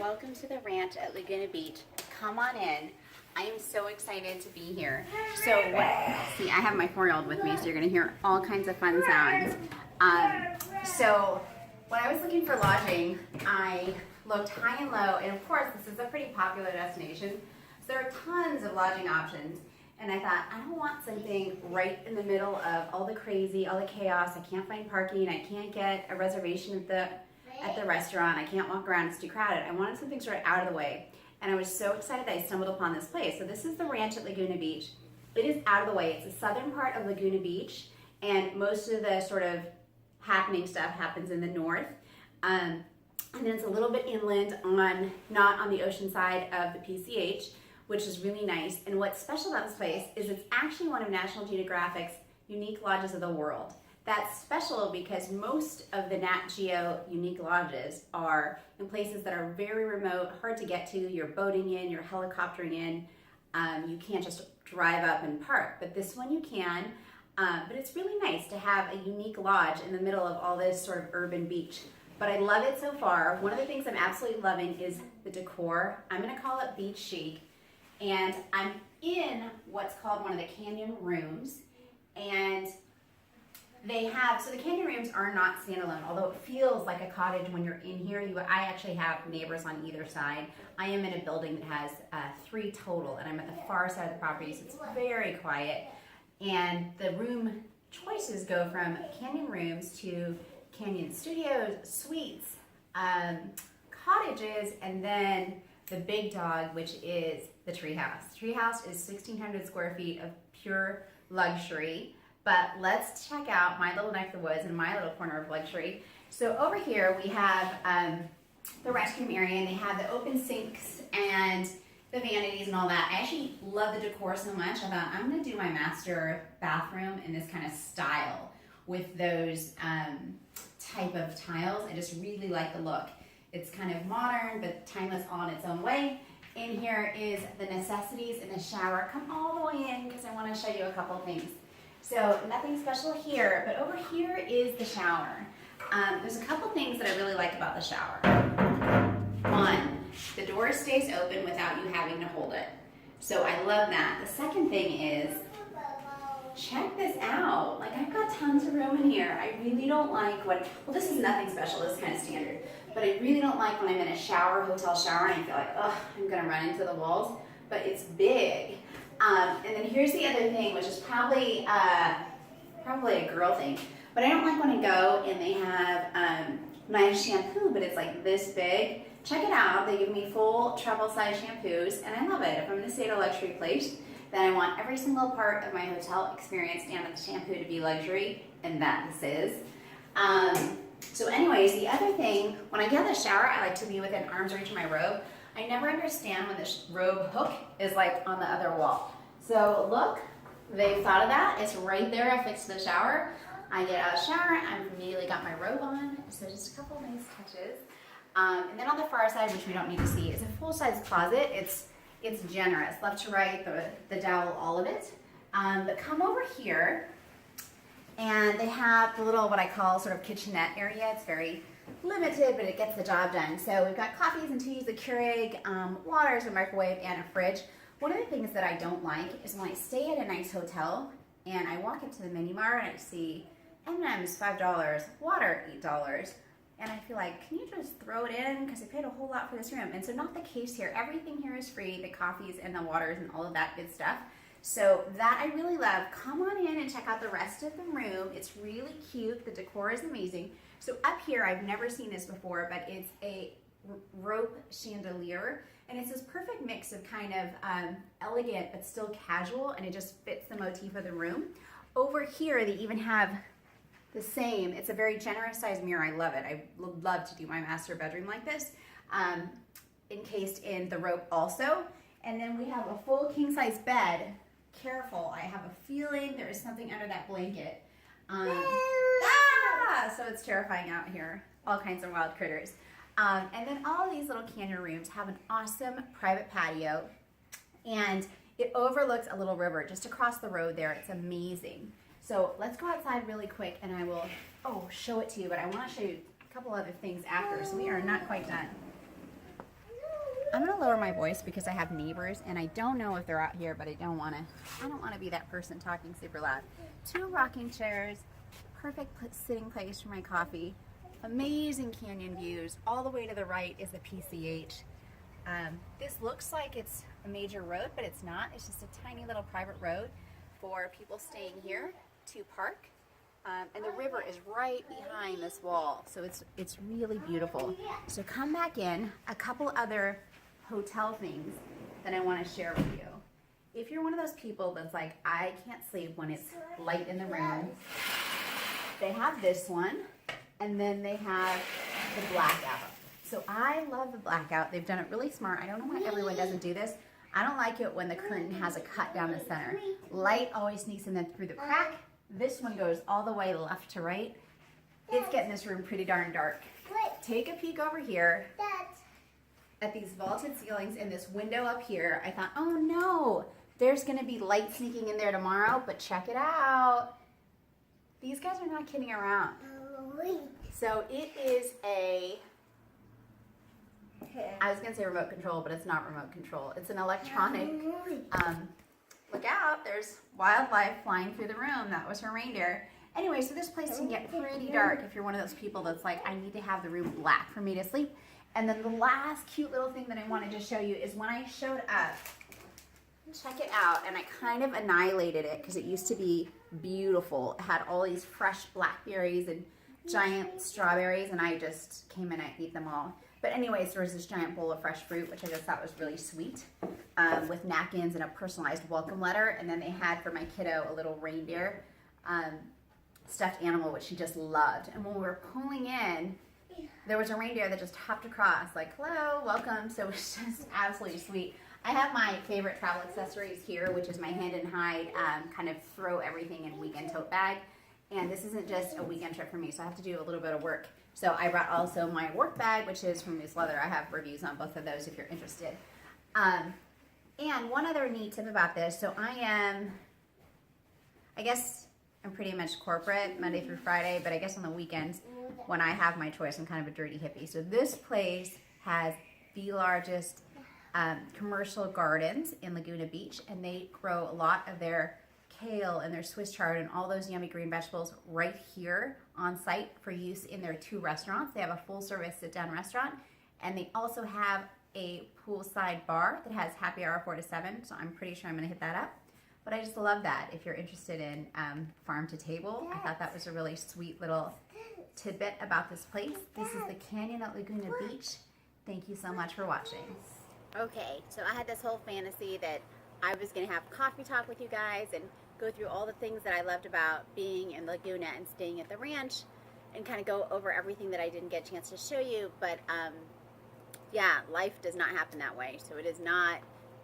welcome to the ranch at Laguna Beach. Come on in. I am so excited to be here. See, I have my 4-year-old with me, so you're gonna hear all kinds of fun sounds. So when I was looking for lodging, I looked high and low, and of course this is a pretty popular destination, so there are tons of lodging options. And I thought, I don't want something right in the middle of all the crazy, all the chaos. I can't find parking, I can't get a reservation at the restaurant, I can't walk around, it's too crowded. I wanted something sort of out of the way. And I was so excited that I stumbled upon this place. So this is the ranch at Laguna Beach. It is out of the way. It's the southern part of Laguna Beach, and most of the sort of happening stuff happens in the north. And then it's a little bit inland, not on the ocean side of the PCH, which is really nice. And what's special about this place is it's actually one of National Geographic's unique lodges of the world. That's special because most of the Nat Geo Unique Lodges are in places that are very remote, hard to get to. You're boating in, you're helicoptering in. You can't just drive up and park, but this one you can. But it's really nice to have a unique lodge in the middle of all this sort of urban beach. But I love it so far. One of the things I'm absolutely loving is the decor. I'm gonna call it beach chic. And I'm in what's called one of the canyon rooms. And so the canyon rooms are not standalone, although it feels like a cottage when you're in here. I actually have neighbors on either side. I am in a building that has 3 total, and I'm at the far side of the property, so it's very quiet. And the room choices go from canyon rooms to canyon studios, suites, cottages, and then the big dog, which is the treehouse. The treehouse is 1,600 square feet of pure luxury. But let's check out my little neck of the woods and my little corner of luxury. So over here we have the restroom area, and they have the open sinks and the vanities and all that. I actually love the decor so much. I thought I'm gonna do my master bathroom in this kind of style with those type of tiles. I just really like the look. It's kind of modern, but timeless all in its own way. In here is the necessities in the shower. Come all the way in because I wanna show you a couple things. So nothing special here, but over here is the shower. There's a couple things that I really like about the shower. One, the door stays open without you having to hold it. So I love that. The second thing is, check this out. Like, I've got tons of room in here. I really don't like well, this is nothing special, this is kind of standard, but I really don't like when I'm in a hotel shower, and I feel like, oh, I'm gonna run into the walls, but it's big. And then here's the other thing, which is probably a girl thing, but I don't like when I go and they have nice shampoo, but it's like this big. Check it out. They give me full travel size shampoos, and I love it. If I'm going to stay at a luxury place, then I want every single part of my hotel experience down to the shampoo to be luxury, and that this is. So anyways, the other thing, when I get out of the shower, I like to be within arm's reach of my robe. I never understand when this robe hook is like on the other wall. So look, they thought of that. It's right there affixed to the shower. I get out of the shower, I've immediately got my robe on. So just a couple nice touches. And then on the far side, which we don't need to see, is a full-size closet. It's generous, left to right, the dowel, all of it. But come over here, and they have the little, what I call sort of kitchenette area. It's very limited, but it gets the job done. So we've got coffees and teas, a Keurig, waters, a microwave, and a fridge. One of the things that I don't like is when I stay at a nice hotel and I walk into the mini bar and I see M&M's $5, water $8, and I feel like, can you just throw it in? Because I paid a whole lot for this room. And so not the case here. Everything here is free, the coffees and the waters and all of that good stuff. So that I really love. Come on in and check out the rest of the room. It's really cute. The decor is amazing. So up here, I've never seen this before, but it's a rope chandelier, and it's this perfect mix of kind of elegant but still casual, and it just fits the motif of the room. Over here, they even have the same. It's a very generous size mirror. I love it. I would love to do my master bedroom like this, encased in the rope also. And then we have a full king-size bed. Careful, I have a feeling there is something under that blanket. So it's terrifying out here. All kinds of wild critters. And then all of these little canyon rooms have an awesome private patio, and it overlooks a little river just across the road there. It's amazing. So let's go outside really quick, and I will show it to you, but I want to show you a couple other things after, so we are not quite done. I'm gonna lower my voice because I have neighbors and I don't know if they're out here, but I don't wanna be that person talking super loud. 2 rocking chairs, perfect sitting place for my coffee, amazing canyon views. All the way to the right is the PCH. This looks like it's a major road, but it's not. It's just a tiny little private road for people staying here to park. And the river is right behind this wall, so it's really beautiful. So come back in. A couple other hotel things that I want to share with you. If you're one of those people that's like, I can't sleep when it's light in the room, they have this one, and then they have the blackout. So I love the blackout. They've done it really smart. I don't know why everyone doesn't do this. I don't like it when the curtain has a cut down the center. Light always sneaks in through the crack. This one goes all the way left to right. It's getting this room pretty darn dark. Take a peek over here at these vaulted ceilings and this window up here. I thought, oh no, there's gonna be light sneaking in there tomorrow, but check it out. These guys are not kidding around. So it is I was gonna say remote control, but it's not remote control. It's an electronic, look out, there's wildlife flying through the room. That was her reindeer. Anyway, so this place can get pretty dark if you're one of those people that's like, I need to have the room black for me to sleep. And then the last cute little thing that I wanted to show you is when I showed up, check it out, and I kind of annihilated it because it used to be beautiful. It had all these fresh blackberries and giant strawberries, and I just came in and ate them all. But anyways, there was this giant bowl of fresh fruit, which I just thought was really sweet, with napkins and a personalized welcome letter. And then they had for my kiddo a little reindeer stuffed animal, which she just loved. And when we were pulling in, there was a reindeer that just hopped across, like, hello, welcome. So it was just absolutely sweet. I have my favorite travel accessories here, which is my hand and hide kind of throw everything in weekend tote bag. And this isn't just a weekend trip for me, so I have to do a little bit of work. So I brought also my work bag, which is from Moose Leather. I have reviews on both of those if you're interested. And one other neat tip about this. So I guess I'm pretty much corporate Monday through Friday, but I guess on the weekends when I have my choice, I'm kind of a dirty hippie. So this place has the largest commercial gardens in Laguna Beach, and they grow a lot of their kale and their Swiss chard and all those yummy green vegetables right here on site for use in their 2 restaurants. They have a full service sit down restaurant, and they also have a poolside bar that has happy hour 4 to 7, so I'm pretty sure I'm gonna hit that up. But I just love that if you're interested in farm to table. I thought that was a really sweet little tidbit about this place. This is the Canyon at Laguna Beach. Thank you so much for watching. Okay, so I had this whole fantasy that I was gonna have coffee talk with you guys and go through all the things that I loved about being in Laguna and staying at the ranch and kind of go over everything that I didn't get a chance to show you. But yeah, life does not happen that way. So it is not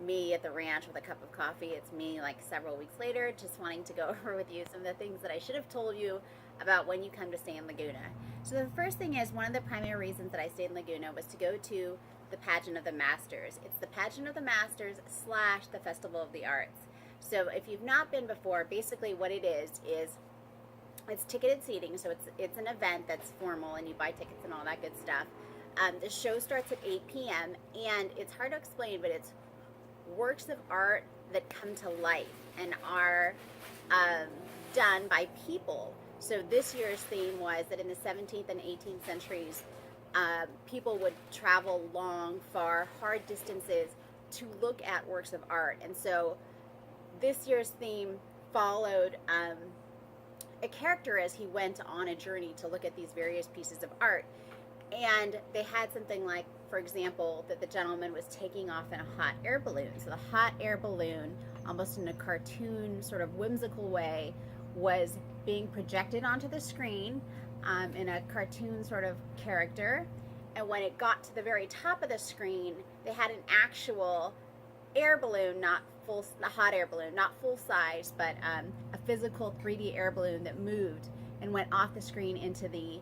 me at the ranch with a cup of coffee. It's me like several weeks later just wanting to go over with you some of the things that I should have told you about when you come to stay in Laguna. So the first thing is, one of the primary reasons that I stayed in Laguna was to go to the Pageant of the Masters. It's the Pageant of the Masters / the Festival of the Arts. So if you've not been before, basically what it is it's ticketed seating. So it's an event that's formal and you buy tickets and all that good stuff. The show starts at 8 p.m. and it's hard to explain, but it's works of art that come to life and are done by people. So this year's theme was that in the 17th and 18th centuries, people would travel long, far, hard distances to look at works of art. And so this year's theme followed a character as he went on a journey to look at these various pieces of art. And they had something like, for example, that the gentleman was taking off in a hot air balloon. So the hot air balloon, almost in a cartoon sort of whimsical way, was being projected onto the screen in a cartoon sort of character. And when it got to the very top of the screen, they had an actual air balloon, a hot air balloon, not full size, but a physical 3D air balloon that moved and went off the screen into the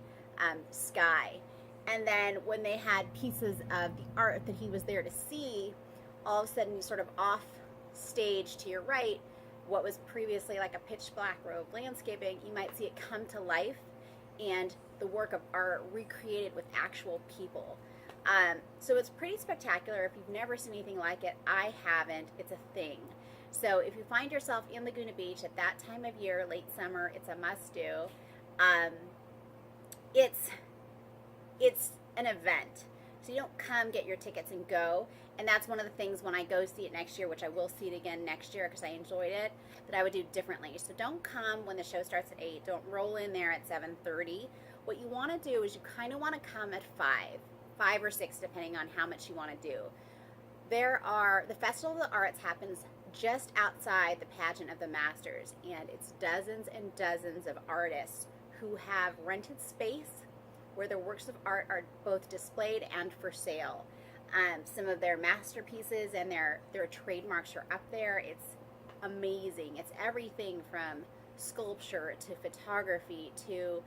sky. And then when they had pieces of the art that he was there to see, all of a sudden, sort of off stage to your right, what was previously like a pitch black row of landscaping, you might see it come to life and the work of art recreated with actual people. So it's pretty spectacular. If you've never seen anything like it, I haven't. It's a thing. So if you find yourself in Laguna Beach at that time of year, late summer, it's a must do. It's an event. So you don't come, get your tickets, and go. And that's one of the things when I go see it next year, which I will see it again next year because I enjoyed it, that I would do differently. So don't come when the show starts at 8. Don't roll in there at 7:30. What you want to do is you kind of want to come at 5 or 6, depending on how much you want to do. The Festival of the Arts happens just outside the Pageant of the Masters, and it's dozens and dozens of artists who have rented space where their works of art are both displayed and for sale. Some of their masterpieces and their trademarks are up there. It's amazing. It's everything from sculpture to photography to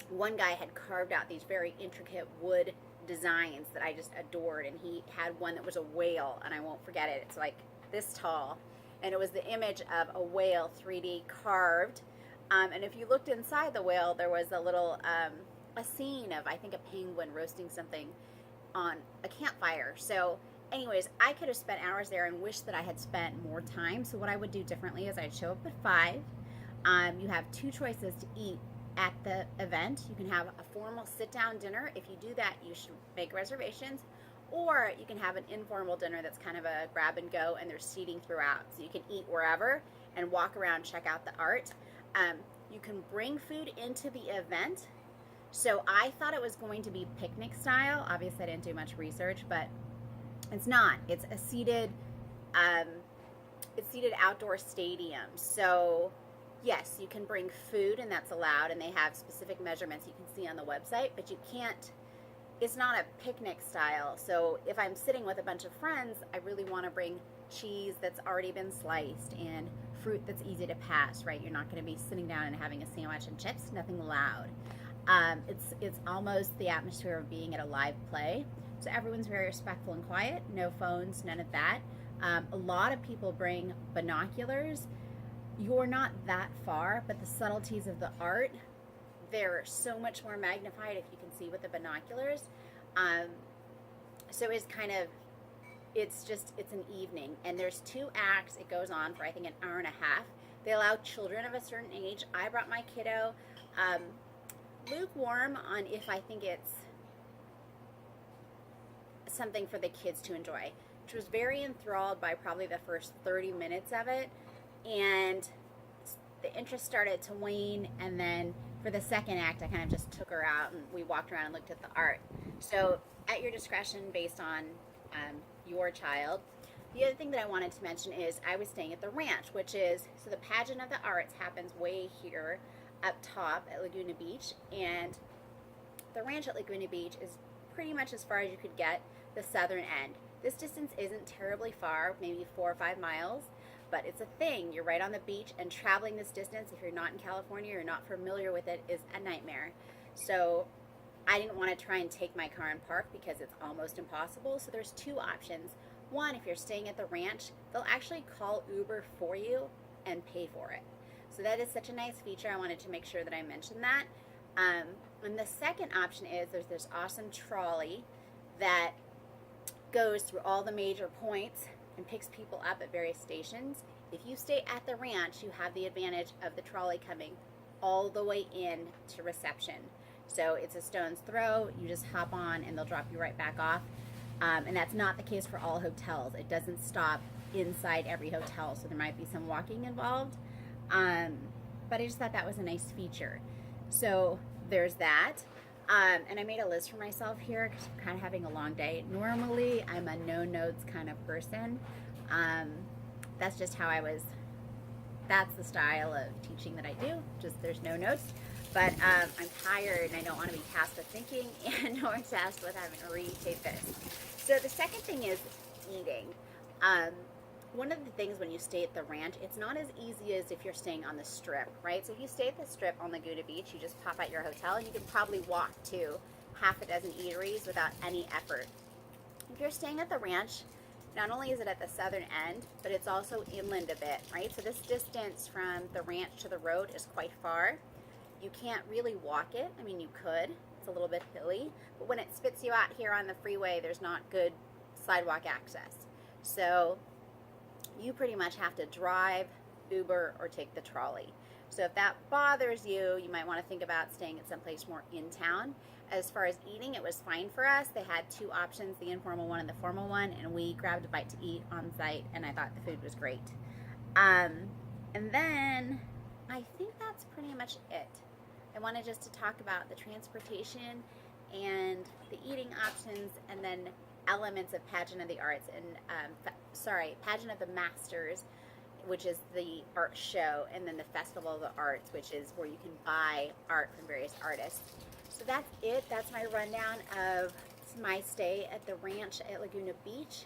one guy had carved out these very intricate wood designs that I just adored, and he had one that was a whale, and I won't forget it. It's like this tall, and it was the image of a whale 3D carved. And if you looked inside the whale, there was a little a scene of, I think, a penguin roasting something on a campfire. So anyways, I could have spent hours there and wish that I had spent more time. So what I would do differently is I'd show up at 5. You have 2 choices to eat at the event. You can have a formal sit-down dinner. If you do that, you should make reservations. Or you can have an informal dinner that's kind of a grab and go, and there's seating throughout. So you can eat wherever and walk around, check out the art. You can bring food into the event. So I thought it was going to be picnic style. Obviously, I didn't do much research, but it's not. It's a seated outdoor stadium. So yes, you can bring food, and that's allowed, and they have specific measurements you can see on the website, but you can't, it's not a picnic style. So if I'm sitting with a bunch of friends, I really want to bring cheese that's already been sliced and fruit that's easy to pass, right? You're not going to be sitting down and having a sandwich and chips, nothing loud. It's almost the atmosphere of being at a live play. So everyone's very respectful and quiet, no phones, none of that. A lot of people bring binoculars. You're not that far, but the subtleties of the art, they're so much more magnified if you can see with the binoculars. So it's kind of, it's an evening, and there's 2 acts. It goes on for, I think, an hour and a half. They allow children of a certain age. I brought my kiddo. Lukewarm on if I think it's something for the kids to enjoy, which was very enthralled by probably the first 30 minutes of it, and the interest started to wane, and then for the second act I kind of just took her out and we walked around and looked at the art. So at your discretion based on your child. The other thing that I wanted to mention is I was staying at the ranch, which is, so the Pageant of the Arts happens way here up top at Laguna Beach, and the ranch at Laguna Beach is pretty much as far as you could get, the southern end. This distance isn't terribly far, maybe 4 or 5 miles, but it's a thing. You're right on the beach, and traveling this distance, if you're not in California, you're not familiar with it, is a nightmare. So I didn't want to try and take my car and park because it's almost impossible. So there's 2 options. One, if you're staying at the ranch, they'll actually call Uber for you and pay for it. So that is such a nice feature. I wanted to make sure that I mentioned that. And the second option is there's this awesome trolley that goes through all the major points and picks people up at various stations. If you stay at the ranch, you have the advantage of the trolley coming all the way in to reception. So it's a stone's throw. You just hop on and they'll drop you right back off. And that's not the case for all hotels. It doesn't stop inside every hotel, so there might be some walking involved. But I just thought that was a nice feature. So there's that. And I made a list for myself here because I'm kind of having a long day. Normally, I'm a no notes kind of person. That's just how I was. That's the style of teaching that I do. Just there's no notes. But I'm tired and I don't want to be tasked with thinking and nor tasked with having to retape this. So the second thing is eating. One of the things when you stay at the ranch, it's not as easy as if you're staying on the strip, right? So if you stay at the strip on Laguna Beach, you just pop out your hotel and you can probably walk to half a dozen eateries without any effort. If you're staying at the ranch, not only is it at the southern end, but it's also inland a bit, right? So this distance from the ranch to the road is quite far. You can't really walk it. I mean, you could. it's a little bit hilly, but when it spits you out here on the freeway, there's not good sidewalk access. So you pretty much have to drive, Uber, or take the trolley. So if that bothers you, you might want to think about staying at someplace more in town. As far as eating, it was fine for us. They had two options, the informal one and the formal one, and we grabbed a bite to eat on site, and I thought the food was great. And then I think that's pretty much it. I wanted just to talk about the transportation and the eating options, and then elements of Pageant of the Arts and Pageant of the Masters, which is the art show, and then the Festival of the Arts, which is where you can buy art from various artists. So that's it. That's my rundown of my stay at the ranch at Laguna Beach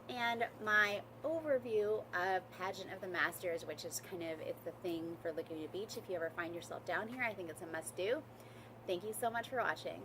and my overview of Pageant of the Masters, which is it's the thing for Laguna Beach. If you ever find yourself down here, I think it's a must do. Thank you so much for watching.